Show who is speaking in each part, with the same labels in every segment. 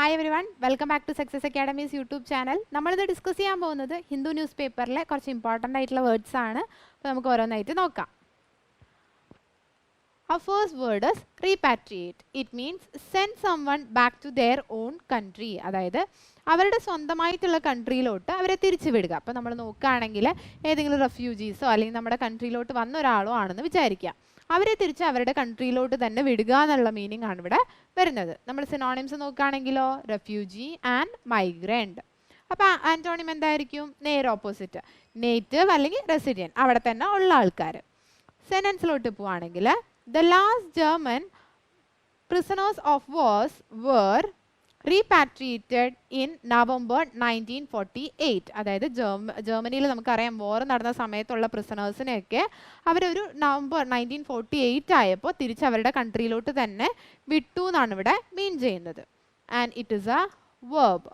Speaker 1: Hi everyone, welcome back to Success Academy's YouTube channel. നമ്മളിത് discuss ചെയ്യാൻ പോകുന്നത് Hindu news പേപ്പറിലെ കുറച്ച് ഇമ്പോർട്ടൻ്റ് ആയിട്ടുള്ള വേർഡ്സ് ആണ്. അപ്പോൾ നമുക്ക് ഓരോന്നായിട്ട് നോക്കാം. Our first word is repatriate. It means send someone back to their own country. അതായത് അവരുടെ സ്വന്തമായിട്ടുള്ള കൺട്രിയിലോട്ട് അവരെ തിരിച്ചു വിടുക. അപ്പോൾ നമ്മൾ നോക്കുകയാണെങ്കിൽ ഏതെങ്കിലും റെഫ്യൂജീസോ അല്ലെങ്കിൽ നമ്മുടെ കൺട്രിയിലോട്ട് വന്ന ഒരാളോ ആണെന്ന് വിചാരിക്കുക. അവരെ തിരിച്ച് അവരുടെ കൺട്രിയിലോട്ട് തന്നെ വിടുക എന്നുള്ള മീനിങ് ആണ് ഇവിടെ വരുന്നത്. നമ്മൾ സിനോണിംസ് നോക്കുകയാണെങ്കിലോ റെഫ്യൂജി ആൻഡ് മൈഗ്രൻ്റ്. അപ്പോൾ ആൻറ്റോണിം എന്തായിരിക്കും? നേരെ ഓപ്പോസിറ്റ്, നേറ്റീവ് അല്ലെങ്കിൽ റെസിഡൻറ്റ്, അവിടെ തന്നെ ഉള്ള ആൾക്കാർ. സെൻറ്റൻസിലോട്ട് പോവുകയാണെങ്കിൽ the last German prisoners of war were repatriated in November 1948. അതായത് ജർമ്മനിയിൽ നമുക്കറിയാം വോർ നടന്ന സമയത്തുള്ള പ്രിസണേഴ്സിനെയൊക്കെ അവരൊരു നവംബർ 1948 ആയപ്പോൾ തിരിച്ച് അവരുടെ കൺട്രിയിലോട്ട് തന്നെ വിട്ടു എന്നാണ് ഇവിടെ മീൻ ചെയ്യുന്നത്. And it is a verb.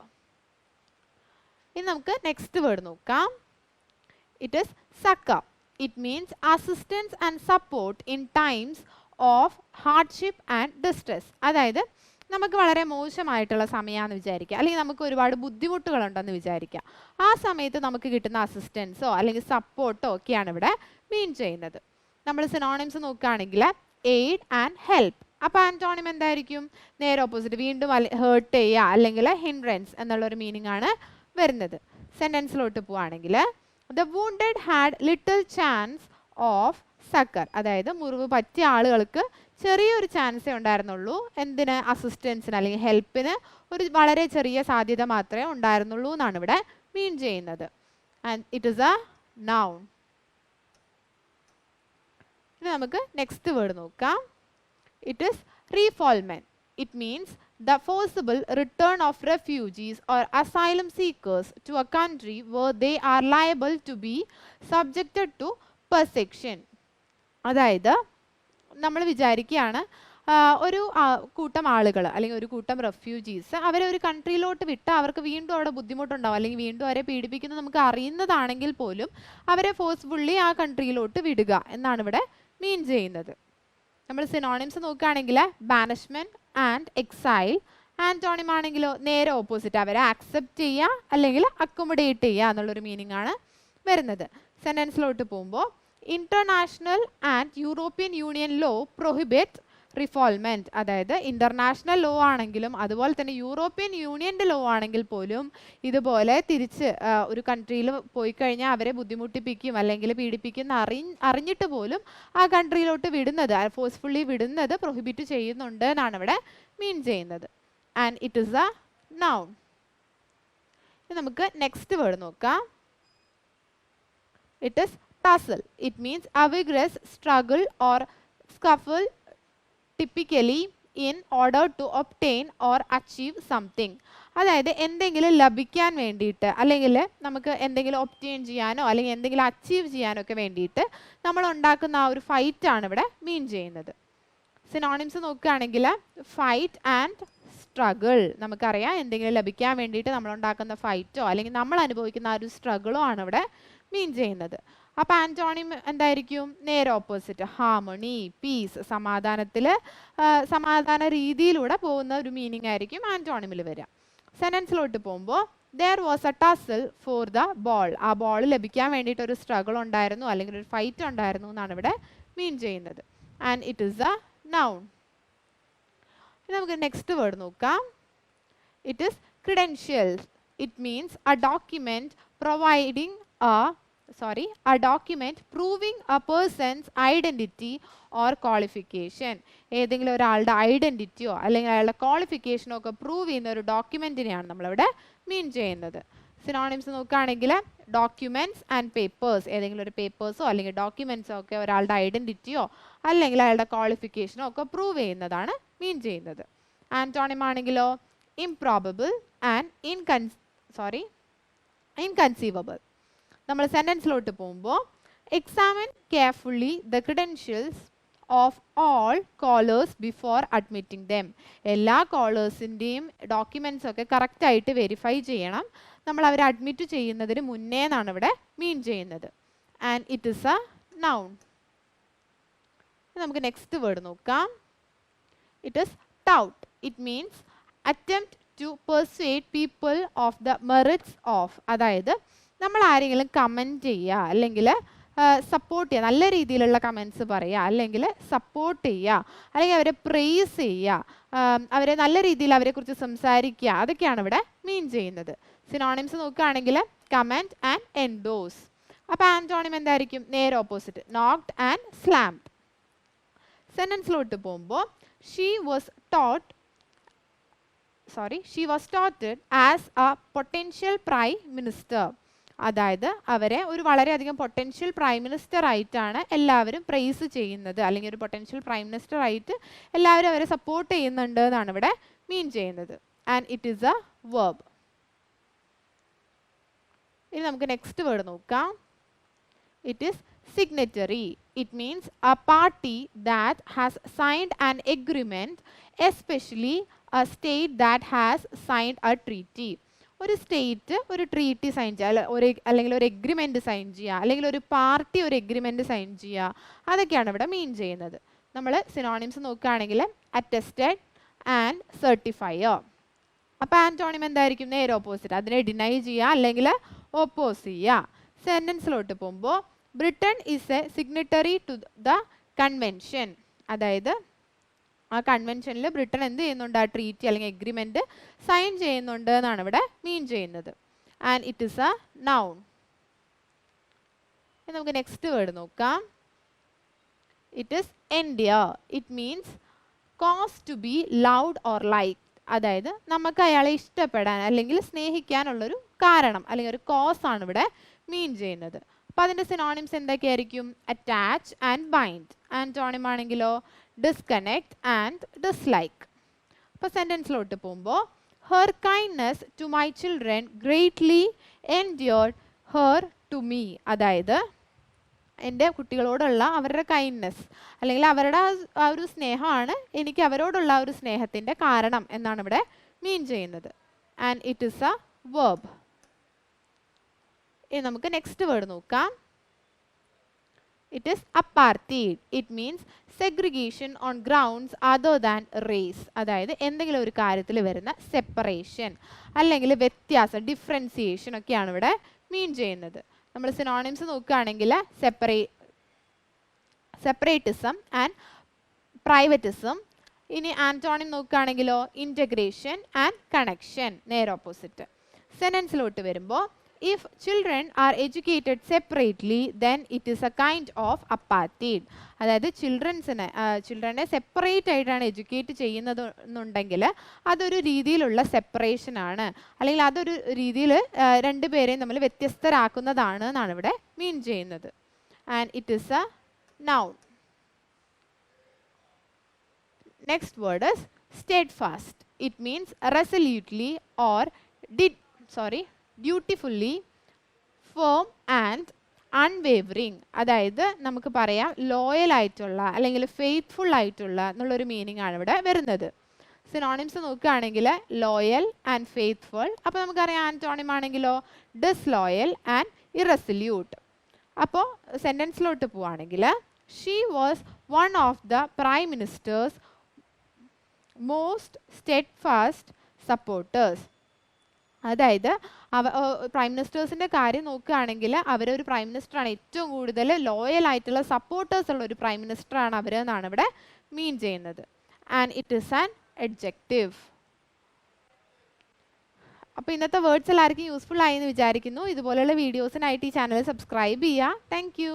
Speaker 1: ഇനി നമുക്ക് നെക്സ്റ്റ് വേർഡ് നോക്കാം. It is succour. It means assistance and support in times of hardship and distress. അതായത് നമുക്ക് വളരെ മോശമായിട്ടുള്ള സമയമാണെന്ന് വിചാരിക്കുക, അല്ലെങ്കിൽ നമുക്ക് ഒരുപാട് ബുദ്ധിമുട്ടുകളുണ്ടെന്ന് വിചാരിക്കുക. ആ സമയത്ത് നമുക്ക് കിട്ടുന്ന അസിസ്റ്റൻസോ അല്ലെങ്കിൽ സപ്പോർട്ടോ ഒക്കെയാണ് ഇവിടെ മീൻ ചെയ്യുന്നത്. നമ്മൾ സിനോണിംസ് നോക്കുകയാണെങ്കിൽ എയ്ഡ് ആൻഡ് ഹെൽപ്പ്. അപ്പോൾ ആൻറ്റോണിം എന്തായിരിക്കും? നേരെ ഓപ്പോസിറ്റ്, വീണ്ടും ഹേർട്ട് ചെയ്യുക അല്ലെങ്കിൽ ഹിൻഡ്രൻസ് എന്നുള്ളൊരു മീനിങ് ആണ് വരുന്നത്. സെൻറ്റൻസിലോട്ട് പോവുകയാണെങ്കിൽ the wounded had little chance of succor. അതായത് മുറിവ് പറ്റിയ ആളുകൾക്ക് ചെറിയൊരു ചാൻസേ ഉണ്ടായിരുന്നുള്ളൂ. എന്തിന്? അസിസ്റ്റൻസിന് അല്ലെങ്കിൽ ഹെൽപ്പിന് ഒരു വളരെ ചെറിയ സാധ്യത മാത്രമേ ഉണ്ടായിരുന്നുള്ളൂ എന്നാണ് ഇവിടെ മീൻ ചെയ്യുന്നത്. And it is a noun. ഇനി നമുക്ക് നെക്സ്റ്റ് വേർഡ് നോക്കാം. It is refoulement. It means the forcible return of refugees or asylum seekers to a country where they are liable to be subjected to persecution. അതായത് നമ്മൾ വിചാരിക്കുകയാണ് ഒരു കൂട്ടം ആളുകൾ അല്ലെങ്കിൽ ഒരു കൂട്ടം റെഫ്യൂജീസ് അവരെ ഒരു കൺട്രിയിലോട്ട് വിട്ട് അവർക്ക് വീണ്ടും അവിടെ ബുദ്ധിമുട്ടുണ്ടാവും അല്ലെങ്കിൽ വീണ്ടും അവരെ പീഡിപ്പിക്കുന്നത് നമുക്ക് അറിയുന്നതാണെങ്കിൽ പോലും അവരെ ഫോഴ്സ്ഫുള്ളി ആ കൺട്രിയിലോട്ട് വിടുക എന്നാണ് ഇവിടെ മീൻ ചെയ്യുന്നത്. നമ്മൾ സിനോണിംസ് നോക്കുകയാണെങ്കിൽ ബാനിഷ്മെൻറ്റ് ആൻഡ് എക്സൈൽ. ആൻറ്റോണിം ആണെങ്കിലോ നേരെ ഓപ്പോസിറ്റ്, അവരെ ആക്സെപ്റ്റ് ചെയ്യുക അല്ലെങ്കിൽ അക്കോമഡേറ്റ് ചെയ്യുക എന്നുള്ളൊരു മീനിങ് ആണ് വരുന്നത്. സെൻറ്റൻസിലോട്ട് പോകുമ്പോൾ international and European union law prohibit refoulement. അതായത് ഇൻ്റർനാഷണൽ ലോ ആണെങ്കിലും അതുപോലെ തന്നെ യൂറോപ്യൻ യൂണിയൻ്റെ ലോ ആണെങ്കിൽ പോലും ഇതുപോലെ തിരിച്ച് ഒരു കൺട്രിയിൽ പോയി കഴിഞ്ഞാൽ അവരെ ബുദ്ധിമുട്ടിപ്പിക്കും അല്ലെങ്കിൽ പീഡിപ്പിക്കും അറിഞ്ഞിട്ട് പോലും ആ കൺട്രിയിലോട്ട് വിടുന്നത്, ഫോഴ്സ്ഫുള്ളി വിടുന്നത് പ്രൊഹിബിറ്റ് ചെയ്യുന്നുണ്ട് എന്നാണ് ഇവിടെ മീൻ ചെയ്യുന്നത്. And it is a noun. നമുക്ക് നെക്സ്റ്റ് വേർഡ് നോക്കാം. It is tussle. It means a vigorous struggle or scuffle typically in order to obtain or achieve something. അതായത് എന്തെങ്കിലും ലഭിക്കാൻ വേണ്ടിയിട്ട് അല്ലെങ്കിൽ നമുക്ക് എന്തെങ്കിലും ഒബ്റ്റെയിൻ ചെയ്യാനോ അല്ലെങ്കിൽ എന്തെങ്കിലും അച്ചീവ് ചെയ്യാനോ ഒക്കെ വേണ്ടിയിട്ട് നമ്മൾ ഉണ്ടാക്കുന്ന ആ ഒരു ഫൈറ്റാണ് ഇവിടെ മീൻ ചെയ്യുന്നത്. സിനോണിംസ് നോക്കുകയാണെങ്കിൽ ഫൈറ്റ് ആൻഡ് സ്ട്രഗിൾ. നമുക്കറിയാം എന്തെങ്കിലും ലഭിക്കാൻ വേണ്ടിയിട്ട് നമ്മൾ ഉണ്ടാക്കുന്ന ഫൈറ്റോ അല്ലെങ്കിൽ നമ്മൾ അനുഭവിക്കുന്ന ആ ഒരു സ്ട്രഗിളോ ആണ് ഇവിടെ മീൻ ചെയ്യുന്നത്. അപ്പോൾ ആൻറ്റോണിം എന്തായിരിക്കും? നേരെ ഓപ്പോസിറ്റ്, ഹാർമണി, പീസ്, സമാധാന രീതിയിലൂടെ പോകുന്ന ഒരു മീനിങ് ആയിരിക്കും ആൻറ്റോണിമിൽ വരിക. സെൻറ്റൻസിലോട്ട് പോകുമ്പോൾ there was A tussle for the ball. ആ ബോൾ ലഭിക്കാൻ വേണ്ടിയിട്ട് ഒരു സ്ട്രഗിൾ ഉണ്ടായിരുന്നു അല്ലെങ്കിൽ ഒരു ഫൈറ്റ് ഉണ്ടായിരുന്നു എന്നാണ് ഇവിടെ മീൻ ചെയ്യുന്നത്. And it is a noun. നമുക്ക് നെക്സ്റ്റ് വേർഡ് നോക്കാം. It is credentials. It means a document proving a person's identity or qualification. ഏതെങ്കിലും ഒരാളുടെ ഐഡൻറ്റിറ്റിയോ അല്ലെങ്കിൽ അയാളുടെ ക്വാളിഫിക്കേഷനോ ഒക്കെ പ്രൂവ് ചെയ്യുന്ന ഒരു ഡോക്യുമെൻറ്റിനെയാണ് നമ്മളിവിടെ മീൻ ചെയ്യുന്നത്. സിനോണിംസ് നോക്കുകയാണെങ്കിൽ ഡോക്യുമെൻറ്റ്സ് ആൻഡ് പേപ്പേഴ്സ്. ഏതെങ്കിലും ഒരു പേപ്പേഴ്സോ അല്ലെങ്കിൽ ഡോക്യുമെൻറ്റ്സോ ഒക്കെ ഒരാളുടെ ഐഡൻറ്റിറ്റിയോ അല്ലെങ്കിൽ അയാളുടെ ക്വാളിഫിക്കേഷനോ ഒക്കെ പ്രൂവ് ചെയ്യുന്നതാണ് മീൻ ചെയ്യുന്നത്. ആൻറ്റോണിം ആണെങ്കിലോ ഇംപ്രോബബിൾ ആൻഡ് ഇൻകൺസീവബിൾ. നമ്മൾ സെൻറ്റൻസിലോട്ട് പോകുമ്പോൾ examine carefully the credentials of all callers before admitting dum. എല്ലാ കോളേഴ്സിൻ്റെയും ഡോക്യുമെൻറ്റ്സ് ഒക്കെ കറക്റ്റായിട്ട് വെരിഫൈ ചെയ്യണം നമ്മൾ അവരെ അഡ്മിറ്റ് ചെയ്യുന്നതിന് മുന്നേ എന്നാണ് ഇവിടെ മീൻ ചെയ്യുന്നത്. And it is a noun. നമുക്ക് നെക്സ്റ്റ് വേർഡ് നോക്കാം. It is tout. It means attempt to persuade people of the merits of, അതായത് നമ്മൾ ആരെങ്കിലും കമൻറ്റ് ചെയ്യുക അല്ലെങ്കിൽ സപ്പോർട്ട് ചെയ്യുക, നല്ല രീതിയിലുള്ള കമൻറ്റ്സ് പറയുക, അല്ലെങ്കിൽ സപ്പോർട്ട് ചെയ്യുക, അല്ലെങ്കിൽ അവരെ പ്രേസ് ചെയ്യുക, അവരെ നല്ല രീതിയിൽ അവരെക്കുറിച്ച് സംസാരിക്കുക, അതൊക്കെയാണ് ഇവിടെ മീൻ ചെയ്യുന്നത്. സിനോണിംസ് നോക്കുകയാണെങ്കിൽ കമൻറ്റ് ആൻഡ് എൻഡോസ്. അപ്പോൾ ആൻറ്റോണിം എന്തായിരിക്കും? നേരെ ഓപ്പോസിറ്റ്, നോക്ക്ഡ് ആൻഡ് സ്ലാംഡ്. സെൻറ്റൻസിലോട്ട് പോകുമ്പോൾ she was touted as a potential prime minister, അതായത് അവരെ ഒരു വളരെയധികം പൊട്ടൻഷ്യൽ പ്രൈം മിനിസ്റ്റർ ആയിട്ടാണ് എല്ലാവരും പ്രൈസ് ചെയ്യുന്നത്, അല്ലെങ്കിൽ ഒരു പൊട്ടൻഷ്യൽ പ്രൈം മിനിസ്റ്റർ ആയിട്ട് എല്ലാവരും അവരെ സപ്പോർട്ട് ചെയ്യുന്നുണ്ട് എന്നാണ് ഇവിടെ മീൻ ചെയ്യുന്നത്. And it is a verb. ഇനി നമുക്ക് നെക്സ്റ്റ് വേർഡ് നോക്കാം. It is signatory. It means a party that has signed an agreement, especially a state that has signed a treaty. ഒരു സ്റ്റേറ്റ് ഒരു ട്രീറ്റി സൈൻ ചെയ്യുക, അല്ലെങ്കിൽ ഒരു agreement sign ചെയ്യുക, അല്ലെങ്കിൽ ഒരു പാർട്ടി ഒരു എഗ്രിമെൻറ്റ് സൈൻ ചെയ്യുക, അതൊക്കെയാണ് ഇവിടെ മീൻ ചെയ്യുന്നത്. നമ്മൾ സിനോണിംസ് നോക്കുകയാണെങ്കിൽ അറ്റസ്റ്റഡ് ആൻഡ് സർട്ടിഫയർ. അപ്പോൾ ആൻറ്റോണിം എന്തായിരിക്കും? നേരെ ഓപ്പോസിറ്റ്, അതിനെ ഡിനൈ ചെയ്യുക അല്ലെങ്കിൽ ഓപ്പോസ് ചെയ്യുക. സെൻറ്റൻസിലോട്ട് പോകുമ്പോൾ Britain is a signatory to the convention, അതായത് ആ കൺവെൻഷനിൽ ബ്രിട്ടൻ എന്ത് ചെയ്യുന്നുണ്ട്? ആ ട്രീറ്റി അല്ലെങ്കിൽ എഗ്രിമെൻറ്റ് സൈൻ ചെയ്യുന്നുണ്ട് എന്നാണ് ഇവിടെ മീൻ ചെയ്യുന്നത്. And it is a noun. നമുക്ക് നെക്സ്റ്റ് വേർഡ് നോക്കാം. It is endear. It means cause to be loved or like, അതായത് നമുക്ക് അയാളെ ഇഷ്ടപ്പെടാൻ അല്ലെങ്കിൽ സ്നേഹിക്കാനുള്ളൊരു കാരണം അല്ലെങ്കിൽ ഒരു കോസ് ആണ് ഇവിടെ മീൻ ചെയ്യുന്നത്. അപ്പോൾ അതിൻ്റെ സിനോണിംസ് എന്തൊക്കെയായിരിക്കും? Attach and bind. ആൻറ്റോണിം ആണെങ്കിലോ ഡിസ്കണക്ട് ആൻഡ് ഡിസ്ലൈക്ക്. അപ്പോൾ സെൻറ്റൻസിലോട്ട് പോകുമ്പോൾ her kindness to my children greatly endeared her to me, അതായത് എൻ്റെ കുട്ടികളോടുള്ള അവരുടെ കൈൻഡ്നെസ് അല്ലെങ്കിൽ അവരുടെ ആ ഒരു സ്നേഹമാണ് എനിക്ക് അവരോടുള്ള ആ ഒരു സ്നേഹത്തിൻ്റെ കാരണം എന്നാണ് ഇവിടെ മീൻ ചെയ്യുന്നത്. And it is a verb. ഇനി നമുക്ക് നെക്സ്റ്റ് വേർഡ് നോക്കാം. It is apartheid. It means segregation on grounds other than race, അതായത് എന്തെങ്കിലും ഒരു കാര്യത്തിൽ വരുന്ന സെപ്പറേഷൻ അല്ലെങ്കിൽ വ്യത്യാസം, ഡിഫറൻസിയേഷൻ ഒക്കെയാണ് ഇവിടെ മീൻ ചെയ്യുന്നത്. നമ്മൾ സിനോണിംസ് നോക്കുകയാണെങ്കിൽ സെപ്പറേറ്റിസം ആൻഡ് പ്രൈവറ്റിസം. ഇനി ആൻറ്റോണിം നോക്കുകയാണെങ്കിലോ ഇൻറ്റഗ്രേഷൻ ആൻഡ് കണക്ഷൻ, നേരെ ഓപ്പോസിറ്റ്. സെൻറ്റൻസിലോട്ട് വരുമ്പോൾ if children are educated separately then it is a kind of apartheid, അതായത് ചിൽഡ്രനെ സെപ്പറേറ്റ് ആയിട്ടാണ് എഡ്യൂക്കേറ്റ് ചെയ്യുന്നത് എന്നുണ്ടെങ്കിൽ അതൊരു രീതിയിലുള്ള സെപ്പറേഷൻ ആണ്, അല്ലെങ്കിൽ അതൊരു രീതിയിൽ രണ്ടുപേരെയും നമ്മൾ വ്യത്യസ്തരാക്കുന്നതാണ് എന്നാണ് ഇവിടെ മീൻ ചെയ്യുന്നത്. And it is a noun. Next word is steadfast. It means resolutely or dutifully, firm and unwavering, അതായത് നമുക്ക് പറയാം ലോയൽ ആയിട്ടുള്ള അല്ലെങ്കിൽ ഫെയ്ത്ത്ഫുൾ ആയിട്ടുള്ള എന്നുള്ളൊരു മീനിങ് ആണ് ഇവിടെ വരുന്നത്. സിനോണിംസ് നോക്കുകയാണെങ്കിൽ ലോയൽ ആൻഡ് ഫെയ്ത്ത്ഫുൾ. അപ്പോൾ നമുക്കറിയാം ആൻറ്റോണിം ആണെങ്കിലോ ഡിസ്ലോയൽ ആൻഡ് ഇറസല്യൂട്ട്. അപ്പോൾ സെൻറ്റൻസിലോട്ട് പോവുകയാണെങ്കിൽ she was one of the prime ministers most steadfast supporters, അതായത് പ്രൈം മിനിസ്റ്റേഴ്സിൻ്റെ കാര്യം നോക്കുകയാണെങ്കിൽ അവരൊരു പ്രൈം മിനിസ്റ്ററാണ് ഏറ്റവും കൂടുതൽ ലോയൽ ആയിട്ടുള്ള സപ്പോർട്ടേഴ്സ് ഉള്ള ഒരു പ്രൈം മിനിസ്റ്ററാണ് അവർ എന്നാണ് ഇവിടെ മീൻ ചെയ്യുന്നത്. And it is an adjective. അപ്പോൾ ഇന്നത്തെ വേർഡ്സ് എല്ലാവർക്കും യൂസ്ഫുൾ ആയി എന്ന് വിചാരിക്കുന്നു. ഇതുപോലെയുള്ള വീഡിയോസിനായിട്ട് ഈ ചാനൽ സബ്സ്ക്രൈബ് ചെയ്യുക. Thank you.